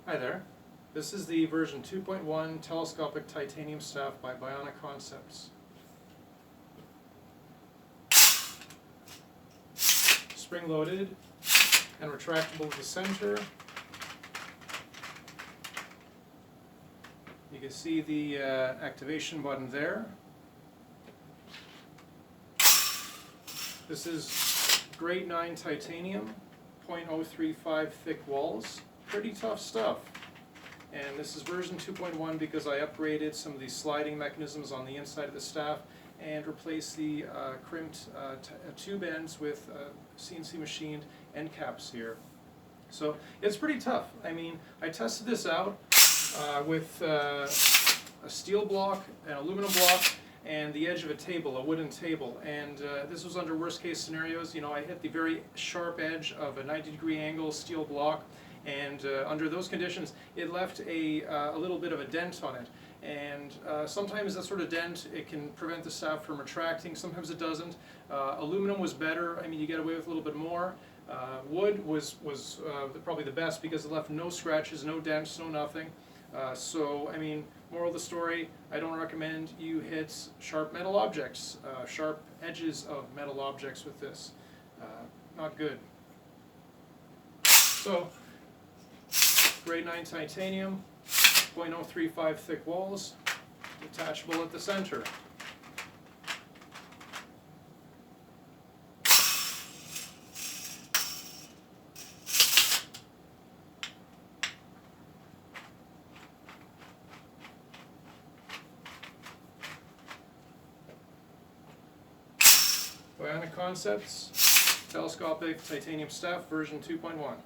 Hi there. This is the version 2.1 telescopic titanium staff by Bionic concepts. Spring loaded and retractable at the center. You can see the activation button there. This is grade 9 titanium, 0.035 thick walls. Pretty tough stuff. And this is version 2.1 because I upgraded some of the sliding mechanisms on the inside of the staff and replaced the crimped tube ends with CNC machined end caps here. So it's pretty tough. I mean, I tested this out with a steel block, an aluminum block, and the edge of a table, a wooden table. And this was under worst case scenarios. You know, I hit the very sharp edge of a 90-degree angle steel block, and under those conditions it left a little bit of a dent on it. And sometimes that sort of dent, it can prevent the staff from retracting, sometimes it doesn't. Aluminum was better. I mean, you get away with a little bit more. Wood was probably the best because it left no scratches, no dents, no nothing. So, I mean, moral of the story, I don't recommend you hit sharp metal objects, sharp edges of metal objects with this. Not good. So, grade 9 titanium, 0.035 thick walls, detachable at the center. Bionic concepts, telescopic titanium staff version 2.1.